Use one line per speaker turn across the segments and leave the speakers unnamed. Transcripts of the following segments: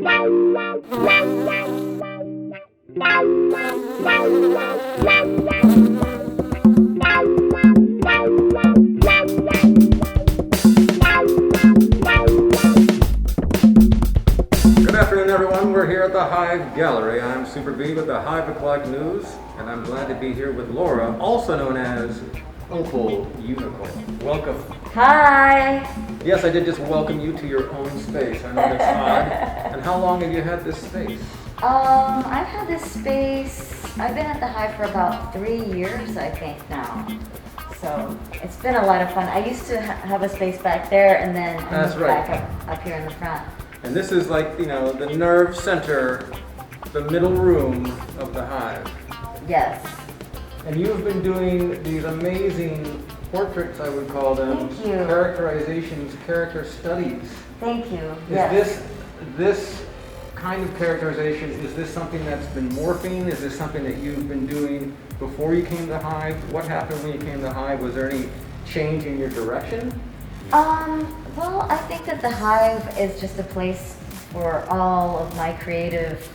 afternoon, everyone. We're here at the Hive Gallery. I'm Superbee with the Hive Oclock News, and I'm glad to be here with Laura, also known as Opal Unicorn. Welcome.
Hi.
Yes, I did just welcome you to your own space. I know that's odd. And how long have you had this space?
I've had this space, I've been at the Hive for about 3 years, I think now. So it's been a lot of fun. I used to have a space back there and then back up here in the front.
And this is like, you know, the nerve center, the middle room of the Hive.
Yes.
And you've been doing these amazing portraits, I would call them.
Thank you.
Characterizations, character studies.
Thank you.
Is this kind of characterization, is this something that's been morphing? Is this something that you've been doing before you came to Hive? What happened when you came to Hive? Was there any change in your direction?
Well, I think that the Hive is just a place for all of my creative,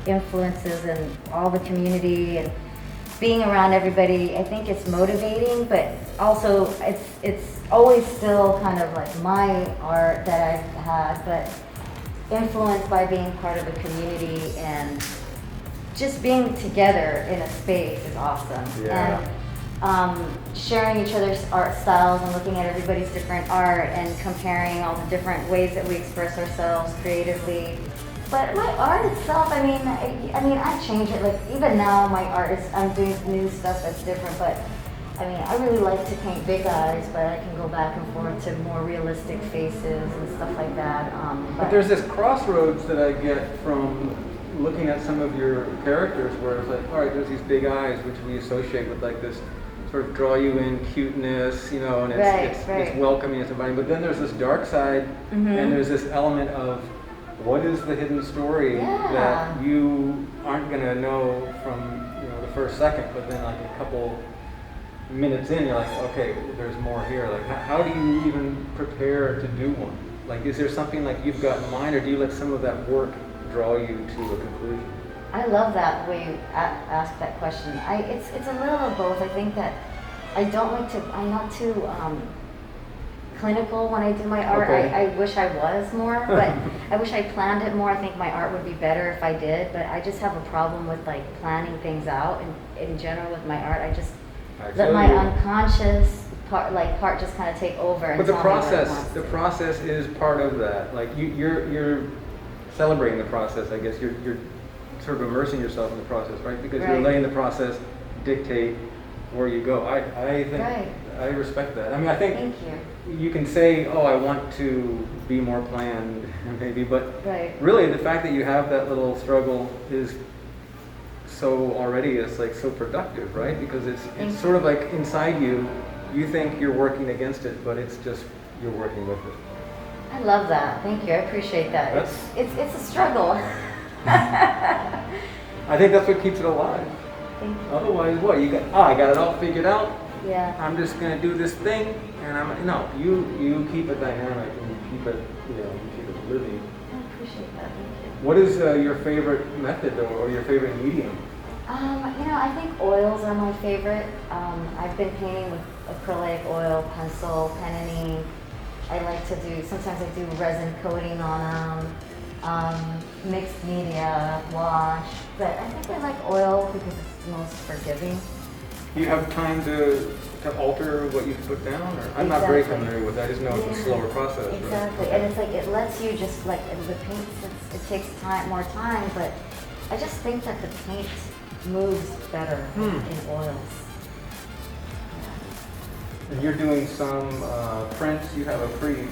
influences and all the community and being around everybody. I think it's motivating, but also it's always still kind of like my art that I've had, but influenced by being part of a community and just being together in a space is awesome.
Yeah.
And sharing each other's art styles and looking at everybody's different art and comparing all the different ways that we express ourselves creatively. But my art itself, I mean, I change it. Like even now, my art is, I'm doing new stuff that's different. But I mean, I really like to paint big eyes, but I can go back and forth to more realistic faces and stuff like that.
But there's this crossroads that I get from looking at some of your characters, where it's like, all right, there's these big eyes, which we associate with like this sort of draw you in cuteness, you know, and it's welcoming, it's inviting. But then there's this dark side, and there's this element of what is the hidden story that you aren't gonna know from the first second, but then like a couple minutes in, you're like, okay, there's more here. Like, how do you even prepare to do one? Like, is there something like you've got in mind, or do you let some of that work draw you to a conclusion?
I love that way you ask that question. It's a little of both. I think that I'm not too clinical when I do my art.
Okay.
I wish I was more, but I wish I planned it more. I think my art would be better if I did, but I just have a problem with planning things out. And in general with my art, I just let my unconscious part just kind of take over. And
but the process is part of that. Like you're celebrating the process, I guess. You're sort of immersing yourself in the process, right? Because you're letting the process dictate where you go. I think I respect that. I mean, I think you can say, oh, I want to be more planned, maybe, but really the fact that you have that little struggle is so productive, right? Because it's sort of like inside you think you're working against it, but it's just you're working with it.
I love that. Thank you. I appreciate that. It's a struggle.
I think that's what keeps it alive.
Thank you.
Otherwise, what I got it all figured out.
Yeah.
I'm just gonna do this thing, and you keep it dynamic and you keep it living.
I appreciate that. Thank you.
What is your favorite method or your favorite medium?
I think oils are my favorite. I've been painting with acrylic, oil, pencil, pen and ink. I like to sometimes I do resin coating on them, mixed media, wash, but I think I like oil because it's most forgiving.
Do you have time to alter what you put down? Or I'm not very familiar with that. I just know it's a slower process.
Exactly,
right?
And it's it lets you just the paint, it takes more time, but I just think that the paint moves better in oils.
And you're doing some prints. You have a pretty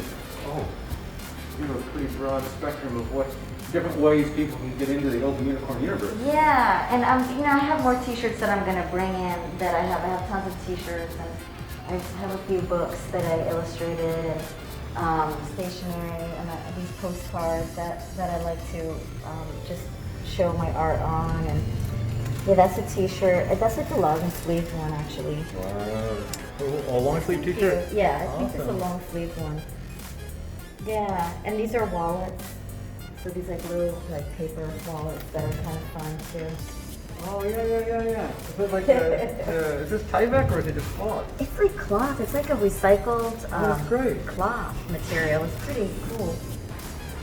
broad spectrum of what different ways people can get into the Opal Unicorn universe.
Yeah, and I have more T-shirts that I'm going to bring in. I have tons of T-shirts, and I have a few books that I illustrated, and stationery, and these postcards that I like to just show my art on. And yeah, that's a T-shirt. That's like a long sleeve one, actually.
A long sleeve T-shirt?
Yeah, I think it's a long sleeve one. Yeah, and these are wallets. So these like little like paper wallets that are kind of fun too.
Oh yeah. Is it like is this Tyvek or is it just cloth?
It's like cloth. It's like a recycled
that's great.
cloth material. It's pretty cool.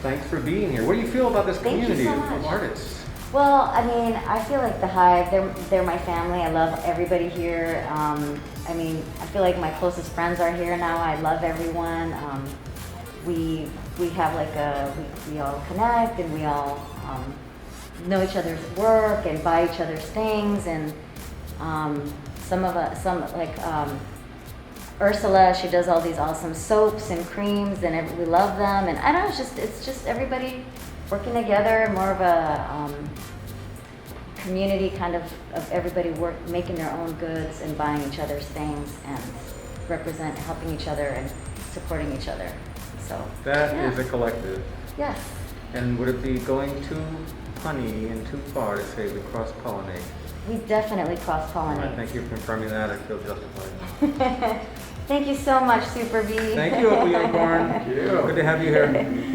Thanks for being here. What do you feel about this
Thank you
community
so
of
much.
artists?
Well, I mean, I feel like the Hive, they're my family. I love everybody here. I mean, I feel like my closest friends are here now. I love everyone. We have like we all connect and we all know each other's work and buy each other's things. And some like Ursula, she does all these awesome soaps and creams, and we love them. And I don't know, it's just everybody working together, more of a community kind of everybody making their own goods and buying each other's things and helping each other and supporting each other. So
that is a collective.
Yes.
And would it be going too punny and too far to say we cross-pollinate?
We definitely cross-pollinate.
Thank you for confirming that. I feel justified.
Thank you so much, Superbee.
Thank you, Opal Unicorn. Good to have you here.